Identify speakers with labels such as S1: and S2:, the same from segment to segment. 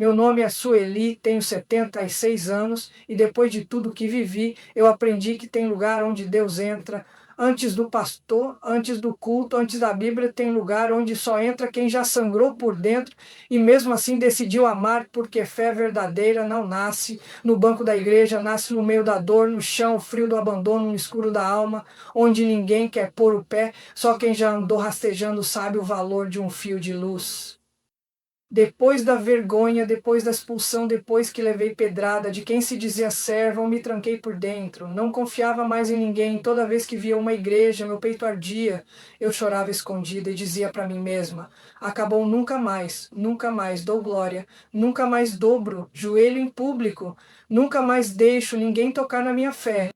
S1: Meu nome é Sueli, tenho 76 anos e depois de tudo que vivi, eu aprendi que tem lugar onde Deus entra. Antes do pastor, antes do culto, antes da Bíblia, tem lugar onde só entra quem já sangrou por dentro e mesmo assim decidiu amar, porque fé verdadeira não nasce no banco da igreja, nasce no meio da dor, no chão, frio do abandono, no escuro da alma, onde ninguém quer pôr o pé, só quem já andou rastejando sabe o valor de um fio de luz. Depois da vergonha, depois da expulsão, depois que levei pedrada de quem se dizia servo, me tranquei por dentro. Não confiava mais em ninguém. Toda vez que via uma igreja, meu peito ardia. Eu chorava escondida e dizia para mim mesma: acabou nunca mais dou glória, nunca mais dobro joelho em público, nunca mais deixo ninguém tocar na minha fé.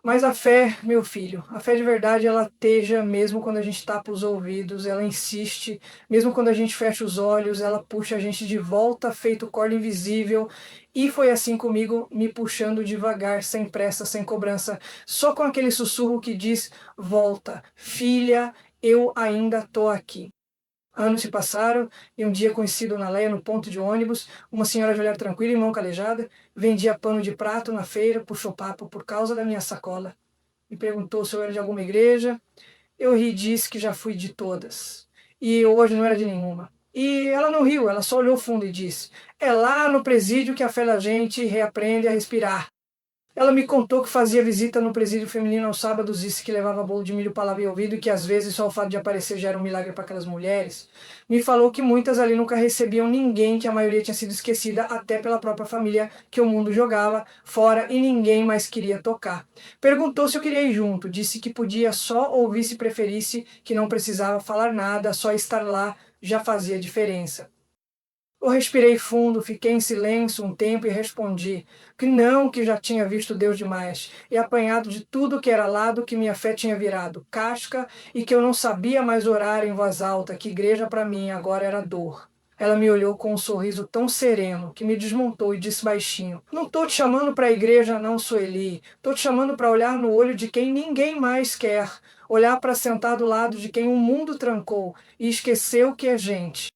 S1: Mas a fé, meu filho, a fé de verdade, ela teja mesmo quando a gente tapa os ouvidos, ela insiste, mesmo quando a gente fecha os olhos, ela puxa a gente de volta, feito corda invisível. E foi assim comigo, me puxando devagar, sem pressa, sem cobrança, só com aquele sussurro que diz: volta, filha, eu ainda tô aqui. Anos se passaram e um dia, conhecido na Leia, no ponto de ônibus, uma senhora de olhar tranquilo e mão calejada, vendia pano de prato na feira, puxou papo por causa da minha sacola. Me perguntou se eu era de alguma igreja. Eu ri e disse que já fui de todas. E hoje não era de nenhuma. E ela não riu, ela só olhou fundo e disse: é lá no presídio que a fé da gente reaprende a respirar. Ela me contou que fazia visita no presídio feminino aos sábados, disse que levava bolo de milho, palavra e ouvido e que às vezes só o fato de aparecer já era um milagre para aquelas mulheres. Me falou que muitas ali nunca recebiam ninguém, que a maioria tinha sido esquecida até pela própria família, que o mundo jogava fora e ninguém mais queria tocar. Perguntou se eu queria ir junto, disse que podia só ouvir se preferisse, que não precisava falar nada, só estar lá já fazia diferença. Eu respirei fundo, fiquei em silêncio um tempo e respondi que não, que já tinha visto Deus demais e apanhado de tudo que era lado, que minha fé tinha virado casca e que eu não sabia mais orar em voz alta, que igreja para mim agora era dor. Ela me olhou com um sorriso tão sereno que me desmontou e disse baixinho: não tô te chamando para a igreja não, Sueli. Tô te chamando para olhar no olho de quem ninguém mais quer. Olhar para sentar do lado de quem o mundo trancou e esqueceu que é gente.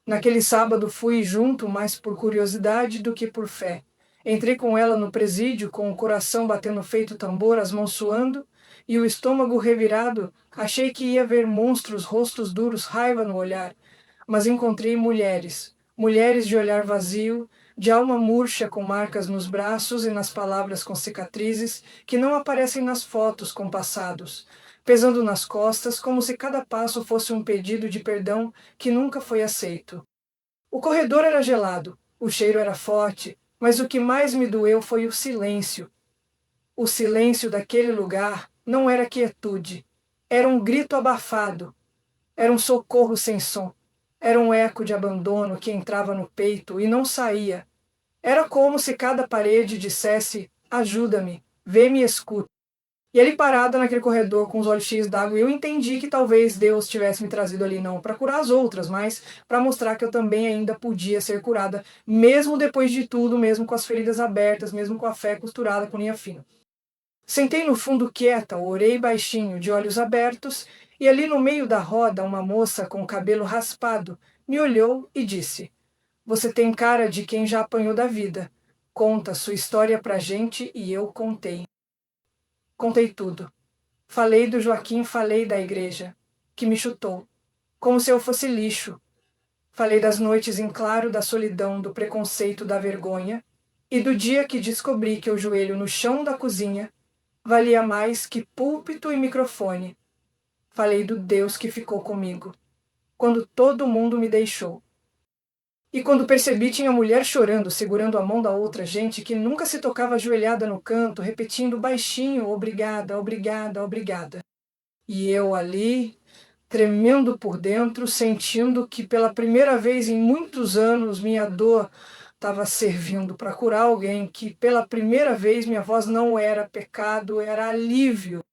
S1: Naquele sábado fui junto mais por curiosidade do que por fé. Entrei com ela no presídio, com o coração batendo feito tambor, as mãos suando e o estômago revirado. Achei que ia ver monstros, rostos duros, raiva no olhar. Mas encontrei mulheres. Mulheres de olhar vazio, de alma murcha com marcas nos braços e nas palavras com cicatrizes que não aparecem nas fotos compassados, pesando nas costas como se cada passo fosse um pedido de perdão que nunca foi aceito. O corredor era gelado, o cheiro era forte, mas o que mais me doeu foi o silêncio. O silêncio daquele lugar não era quietude, era um grito abafado, era um socorro sem som, era um eco de abandono que entrava no peito e não saía. Era como se cada parede dissesse: ajuda-me, vê-me e escuta. E ali parada naquele corredor com os olhos cheios d'água, eu entendi que talvez Deus tivesse me trazido ali não para curar as outras, mas para mostrar que eu também ainda podia ser curada, mesmo depois de tudo, mesmo com as feridas abertas, mesmo com a fé costurada com linha fina. Sentei no fundo quieta, orei baixinho, de olhos abertos, e ali no meio da roda uma moça com o cabelo raspado me olhou e disse: você tem cara de quem já apanhou da vida. Conta sua história pra gente e eu contei. Contei tudo. Falei do Joaquim, falei da igreja, que me chutou, como se eu fosse lixo. Falei das noites em claro, da solidão, do preconceito, da vergonha, e do dia que descobri que o joelho no chão da cozinha valia mais que púlpito e microfone. Falei do Deus que ficou comigo, quando todo mundo me deixou. E quando percebi, tinha mulher chorando, segurando a mão da outra, gente que nunca se tocava ajoelhada no canto, repetindo baixinho: obrigada, obrigada, obrigada. E eu ali, tremendo por dentro, sentindo que pela primeira vez em muitos anos minha dor estava servindo para curar alguém, que pela primeira vez minha voz não era pecado, era alívio.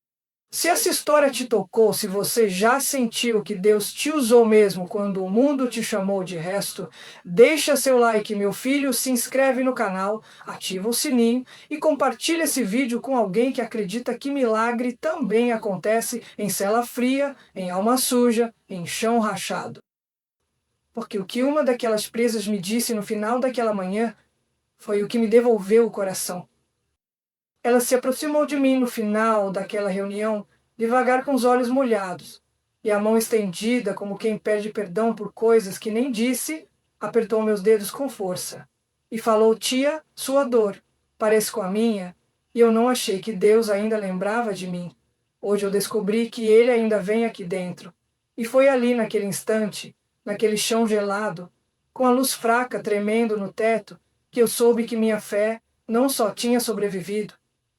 S1: Se essa história te tocou, se você já sentiu que Deus te usou mesmo quando o mundo te chamou de resto, deixa seu like, meu filho, se inscreve no canal, ativa o sininho e compartilha esse vídeo com alguém que acredita que milagre também acontece em cela fria, em alma suja, em chão rachado. porque o que uma daquelas presas me disse no final daquela manhã foi o que me devolveu o coração. Ela se aproximou de mim no final daquela reunião, devagar com os olhos molhados, e a mão estendida, como quem pede perdão por coisas que nem disse, apertou meus dedos com força. E falou: tia, sua dor parece com a minha, e eu não achei que Deus ainda lembrava de mim. Hoje eu descobri que Ele ainda vem aqui dentro. E foi ali, naquele instante, naquele chão gelado, com a luz fraca tremendo no teto, que eu soube que minha fé não só tinha sobrevivido,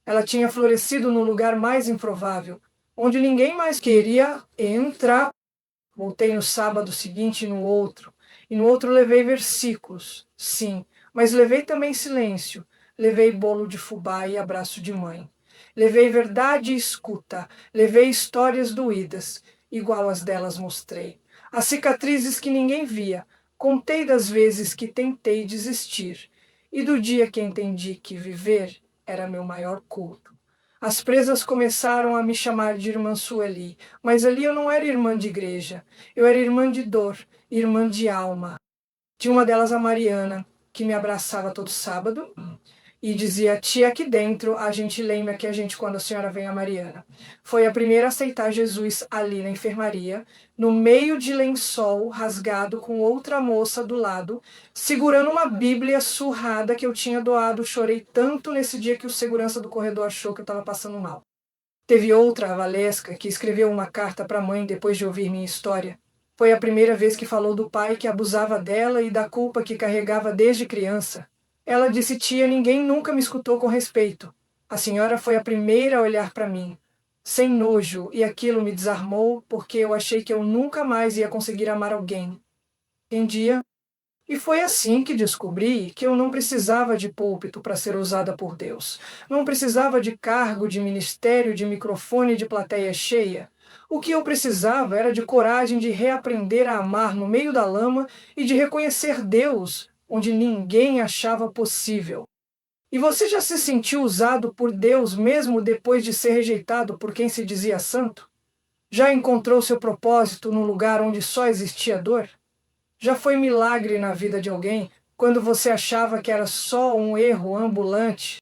S1: ela tinha florescido no lugar mais improvável, onde ninguém mais queria entrar. Voltei no sábado seguinte e no outro levei versículos, sim, mas levei também silêncio, levei bolo de fubá e abraço de mãe. Levei verdade e escuta, levei histórias doídas, igual as delas mostrei. As cicatrizes que ninguém via, contei das vezes que tentei desistir, e do dia que entendi que viver era meu maior culto. As presas começaram a me chamar de irmã Sueli, mas ali eu não era irmã de igreja, eu era irmã de dor, irmã de alma. Tinha uma delas, a Mariana, que me abraçava todo sábado e dizia: tia, aqui dentro a gente lembra que a gente, quando a senhora vem, a Mariana. Foi a primeira a aceitar Jesus ali na enfermaria, no meio de lençol rasgado com outra moça do lado, segurando uma Bíblia surrada que eu tinha doado. Chorei tanto nesse dia que o segurança do corredor achou que eu estava passando mal. Teve outra, a Valesca, que escreveu uma carta para a mãe depois de ouvir minha história. Foi a primeira vez que falou do pai que abusava dela e da culpa que carregava desde criança. Ela disse: tia, ninguém nunca me escutou com respeito. A senhora foi a primeira a olhar para mim, sem nojo, e aquilo me desarmou porque eu achei que eu nunca mais ia conseguir amar alguém. Entendia? E foi assim que descobri que eu não precisava de púlpito para ser usada por Deus. Não precisava de cargo, de ministério, de microfone, de plateia cheia. O que eu precisava era de coragem de reaprender a amar no meio da lama e de reconhecer Deus onde ninguém achava possível. E você já se sentiu usado por Deus mesmo depois de ser rejeitado por quem se dizia santo? Já encontrou seu propósito num lugar onde só existia dor? Já foi milagre na vida de alguém quando você achava que era só um erro ambulante?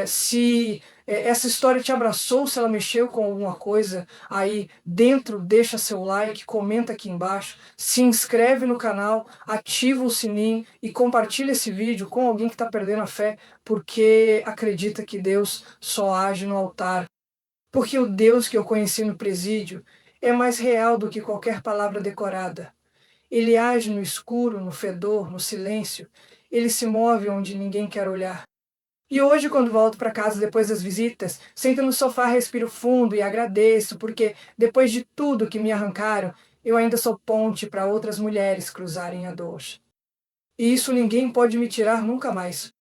S1: Se essa história te abraçou, se ela mexeu com alguma coisa, aí dentro deixa seu like, comenta aqui embaixo, se inscreve no canal, ativa o sininho e compartilha esse vídeo com alguém que está perdendo a fé, porque acredita que Deus só age no altar. Porque o Deus que eu conheci no presídio é mais real do que qualquer palavra decorada. Ele age no escuro, no fedor, no silêncio. Ele se move onde ninguém quer olhar. E hoje, quando volto para casa depois das visitas, sento no sofá, respiro fundo e agradeço, porque depois de tudo que me arrancaram, eu ainda sou ponte para outras mulheres cruzarem a dor. E isso ninguém pode me tirar nunca mais.